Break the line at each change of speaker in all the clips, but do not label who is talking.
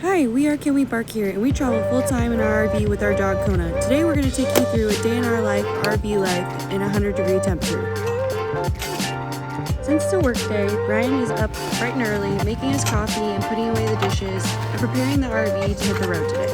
Hi, we are Can We Bark here, and we travel full-time in our RV with our dog Kona. Today we're going to take you through a day in our life, RV life, in 100-degree temperature. Since it's a work day, Ryan is up bright and early, making his coffee and putting away the dishes, and preparing the RV to hit the road today.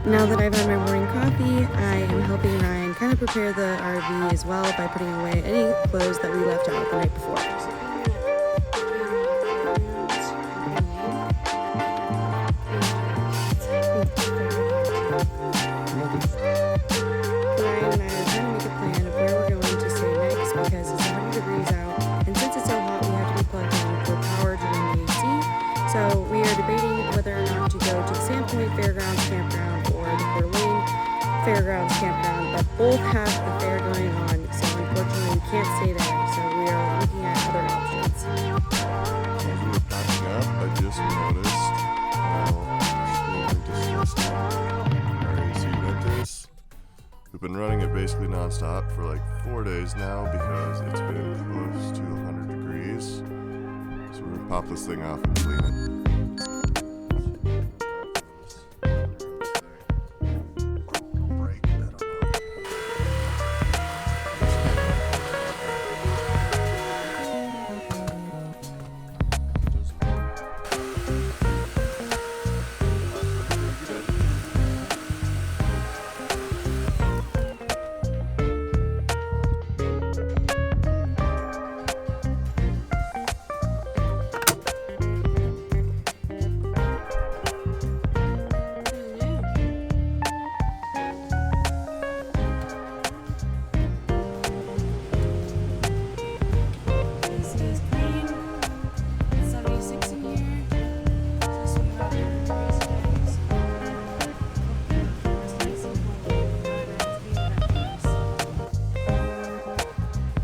Now that I've had my morning coffee, I am helping Ryan kind of prepare the RV as well by putting away any clothes that we left out the night before. Ryan and I are trying to make a plan of where we're going to stay next because it's 100 degrees out, and since it's so hot, we have to be plugged in for power to run the AC. So we are debating whether or not to go to the Sandpoint Fairgrounds Campground or the Coeur d'Alene Fairgrounds Campground, but both have the fair going on, so unfortunately we can't stay there, so we are looking at other options.
As we were packing up, I just noticed how disgusting our AC unit is. We've been running it basically non-stop for like 4 days now because it's been close to 100 degrees. So we're gonna pop this thing off and clean it.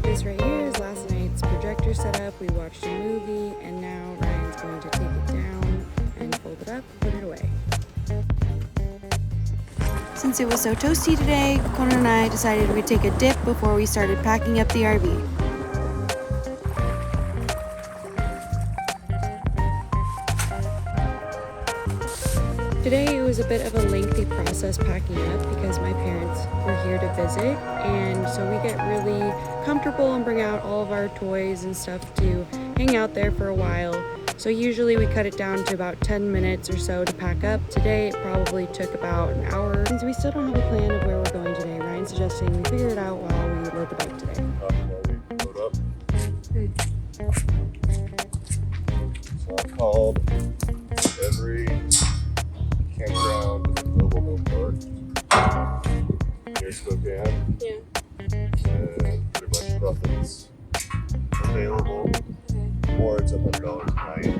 This right here is last night's projector setup. We watched a movie, and now Ryan's going to take it down and fold it up and put it away. Since it was so toasty today, Kona and I decided we'd take a dip before we started packing up the RV. Today it was a bit of a lengthy process packing up because my parents were here to visit, and so we get really comfortable and bring out all of our toys and stuff to hang out there for a while. So usually we cut it down to about 10 minutes or so to pack up. Today it probably took about an hour. Since we still don't have a plan of where we're going today, Ryan's suggesting we figure it out while we load the bike today.
Load up.
Good.
So I've called every campground, mobile home park near Spokane.
Yeah.
And pretty much nothing's available, or it's $100 a night.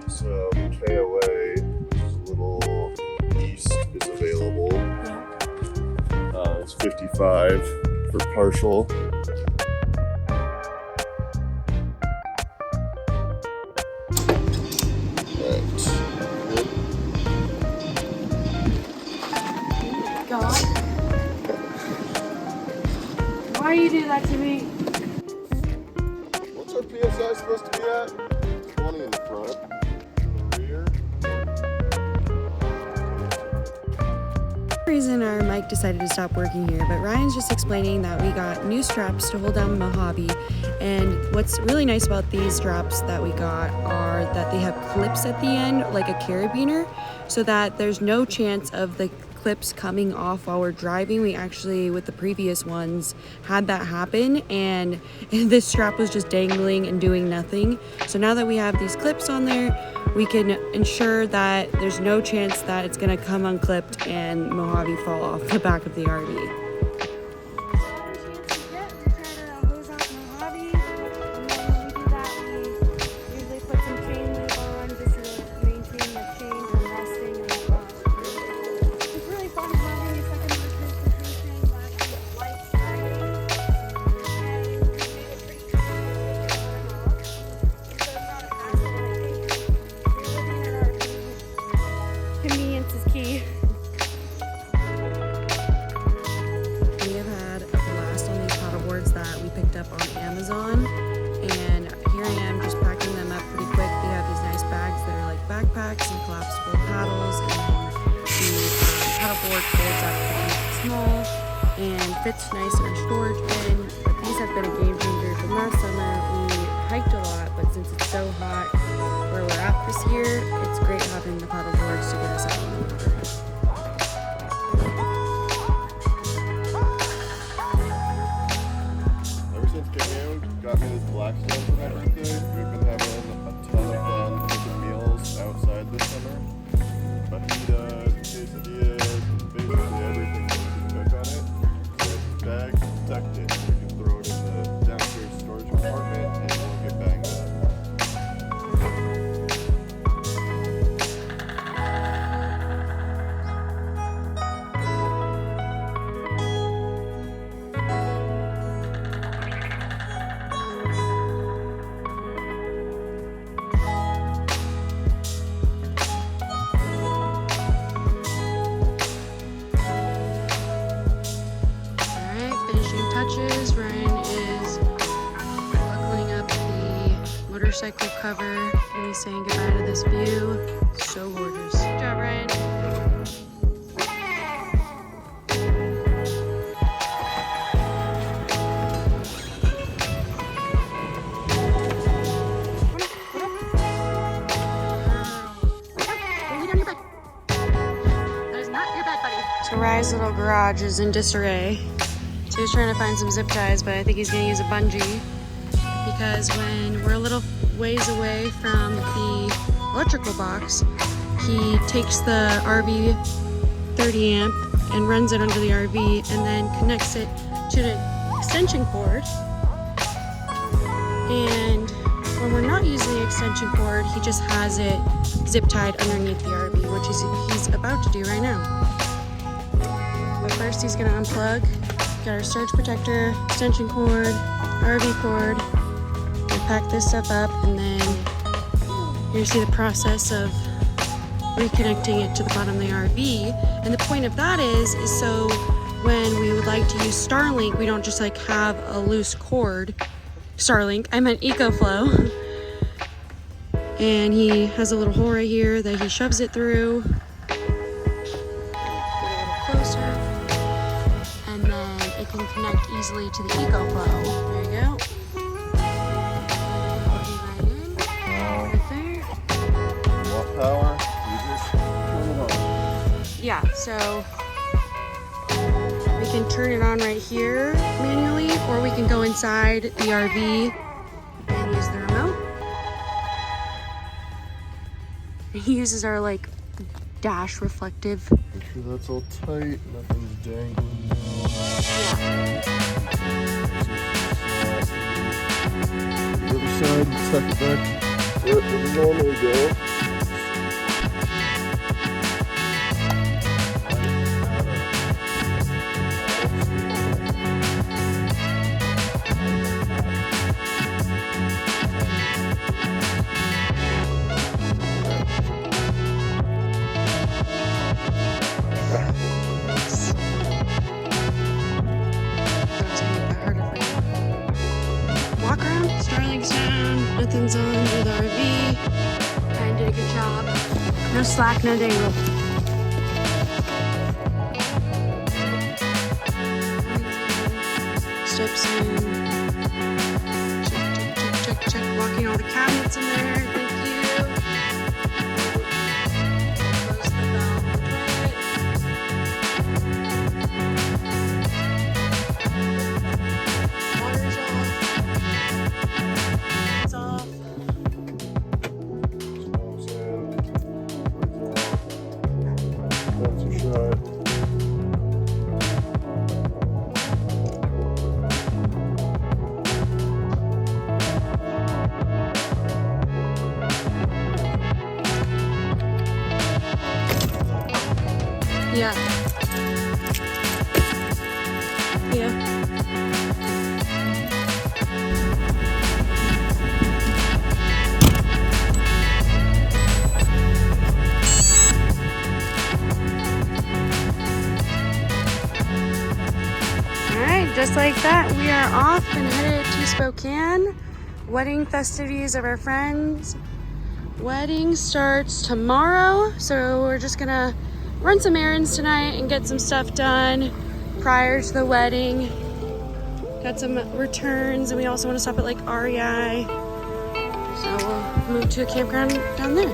So KOA, which is a little east, is available. It's $55 for partial.
God. Why you do that to me?
What's our PSI supposed to be at? 20 in the front. In the rear.
For some reason our mic decided to stop working here, but Ryan's just explaining that we got new straps to hold down the Mojave, and what's really nice about these straps that we got are that they have clips at the end like a carabiner, so that there's no chance of the clips coming off while we're driving. We actually, with the previous ones, had that happen, and this strap was just dangling and doing nothing. So now that we have these clips on there, we can ensure that there's no chance that it's gonna come unclipped and Mojave fall off the back of the RV. is key. We have had a blast on these paddle boards that we picked up on Amazon, and here I am just packing them up pretty quick. They have these nice bags that are like backpacks and collapsible paddles, and the paddle board folds up pretty small and fits nice in our storage bin. But these have been a game changer. From last summer, we hiked a lot, but since it's so hot where we're at this year, it's great having the paddle boards to get us out on the water.
Ever since Kona got me this black stuff for my birthday, we've been having a ton of fun cooking meals outside this summer. Fajitas, quesadillas, basically everything that you can cook on it. So it's bagged, tucked in, so you can throw it in the downstairs storage compartment and it won't get banged up.
Touches. Ryan is buckling up the motorcycle cover and he's saying goodbye to this view. So gorgeous. Good job, Ryan. That is not your bed, buddy. So Ryan's little garage is in disarray. So he's trying to find some zip ties, but I think he's gonna use a bungee because when we're a little ways away from the electrical box, he takes the RV 30 amp and runs it under the RV and then connects it to the extension cord. And when we're not using the extension cord, he just has it zip tied underneath the RV, which he's about to do right now. But first he's gonna unplug. Got our surge protector, extension cord, RV cord. We'll pack this stuff up and then you're gonna see the process of reconnecting it to the bottom of the RV. And the point of that is so when we would like to use Starlink, we don't just like have a loose cord. Starlink, I meant EcoFlow. And he has a little hole right here that he shoves it through. Get a little closer. And then it can connect easily to the EcoFlow. There you go. Right in, right there.
Want power? You just turn it on.
Yeah, so we can turn it on right here manually, or we can go inside the RV and use the remote. He uses our like dash reflective.
Make sure that's all tight, nothing's dangling. The other side, tuck it back where it would normally go.
Walk around, Starlink's down, nothing's on with the RV. Ryan did a good job. No slack, no dangle. Steps in. Check, check, check, check, check. Locking all the cabinets in there. Thank you. Close the valve on the toilet. Water's off. It's off.
That's a shot.
Yeah. Yeah. just like that, we are off and headed to Spokane. Wedding festivities of our friends. Wedding starts tomorrow, so we're just gonna run some errands tonight and get some stuff done prior to the wedding. Got some returns, and we also want to stop at like REI. So we'll move to a campground down there.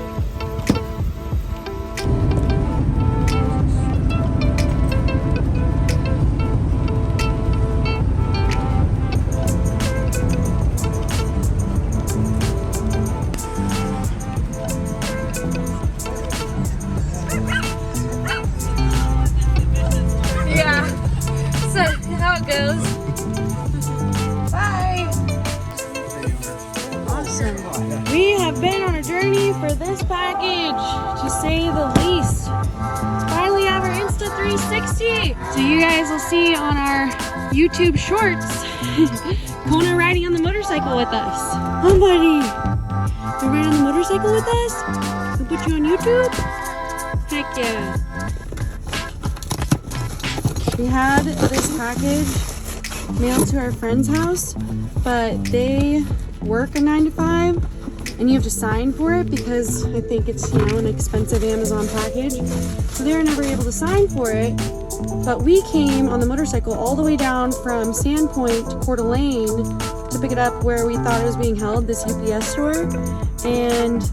We have been on a journey for this package, to say the least. Finally have our Insta 360. So you guys will see on our YouTube shorts, Kona riding on the motorcycle with us. Oh buddy, you ride on the motorcycle with us? We'll put you on YouTube? Heck yeah. We had this package mailed to our friend's house, but they work a 9 to 5 and you have to sign for it because I think it's, you know, an expensive Amazon package. So they were never able to sign for it. But we came on the motorcycle all the way down from Sandpoint to Coeur d'Alene to pick it up where we thought it was being held, this UPS store. And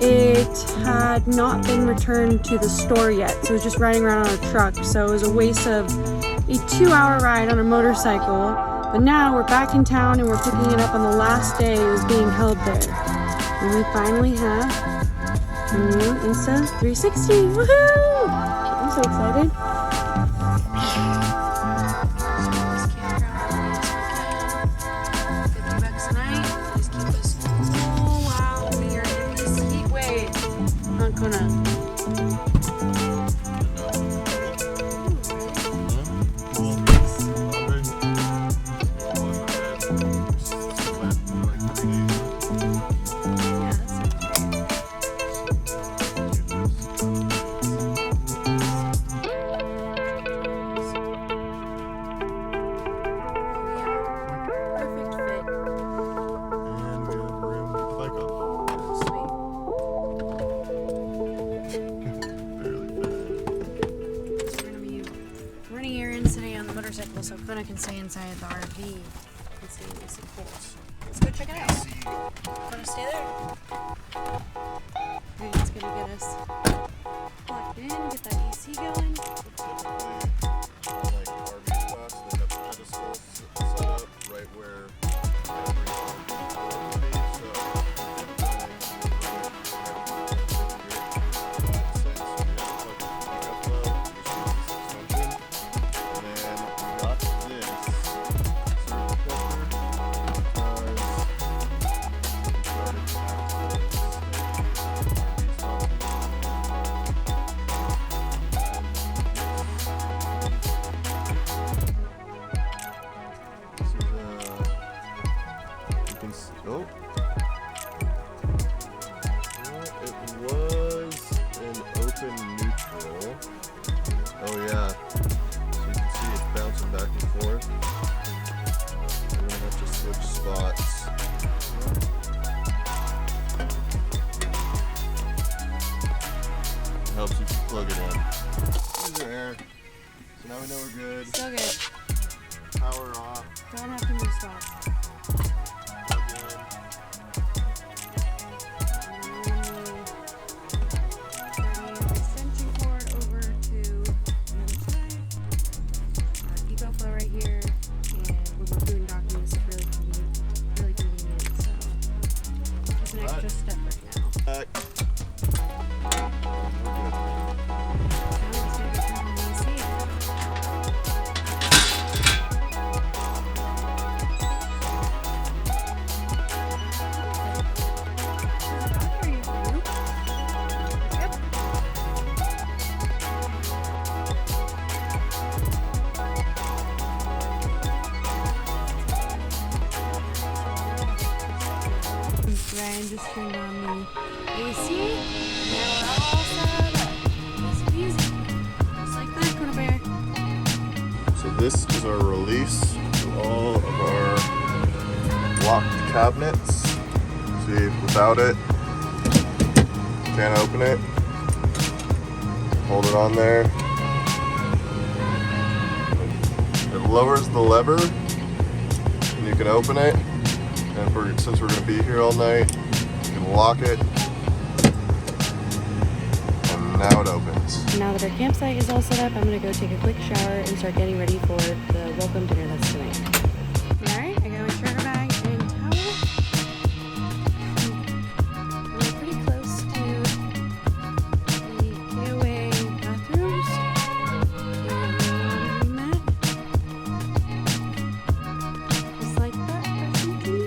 it had not been returned to the store yet. So it was just riding around on a truck. So it was a waste of a 2-hour ride on a motorcycle. But now we're back in town and we're picking it up on the last day it was being held there. And we finally have a new Insta 360. Woohoo! I'm so excited. $50 a night. Just keep us cool while we are in this heat wave on Kona. So Kona can stay inside the RV and stay nice and cool. Let's go check it out. Wanna stay there? Alright, it's gonna get us plugged in, get that AC going.
Like RV spots, they have pedestals set up right where helps you plug it in. Here's your air. So now we know we're good.
So good.
Power off.
Don't have to move stops.
Plug in.
Extension cord over to the other side. Eco flow right here. And when we're doing docking, this is really convenient. So just an extra step right now.
Back.
Ryan just turned on the AC. Now we're all set up. Easy peasy. Just like that, Kona Bear.
So this is our release all of our locked cabinets. See, without it, can't open it. Hold it on there. It lowers the lever and you can open it. And since we're going to be here all night, you can lock it. And now it opens.
Now that our campsite is all set up, I'm going to go take a quick shower and start getting ready for the welcome dinner that's tonight. Alright, I got my sugar bag and towel. We're pretty close to the getaway bathrooms and the laundry mat. Just like that, perfectly.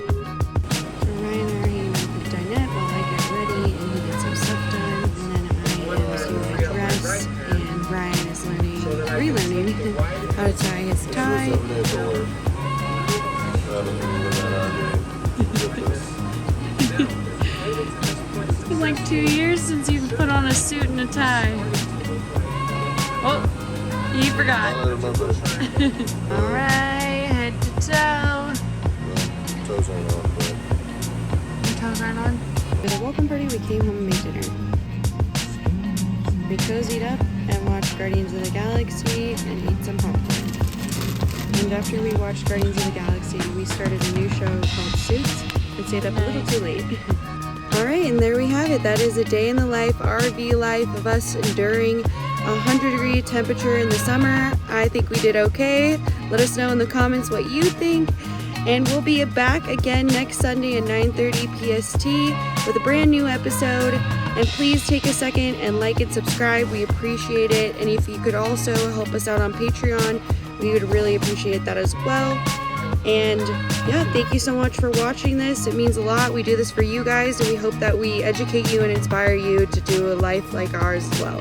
So Ryan and I are hanging out with the dinette while I get ready and he gets some stuff done. And then I am doing my dress and Ryan is relearning how to tie his tie. It's been like 2 years since you've put on a suit and a tie. Oh, you forgot. Alright, head to toe.
Toes aren't on, but
Your toes aren't on? For the welcome party, we came home and made dinner. We cozied up and watched Guardians of the Galaxy and ate some popcorn. And after we watched Guardians of the Galaxy, we started a new show called Suits and stayed up a little too late. Alright, and there we have it. That is a day in the life, RV life of us enduring 100-degree temperature in the summer. I think we did okay. Let us know in the comments what you think. And we'll be back again next Sunday at 9:30 PST with a brand new episode. And please take a second and like and subscribe. We appreciate it. And if you could also help us out on Patreon, we would really appreciate that as well. And yeah, thank you so much for watching this. It means a lot. We do this for you guys, and we hope that we educate you and inspire you to do a life like ours as well.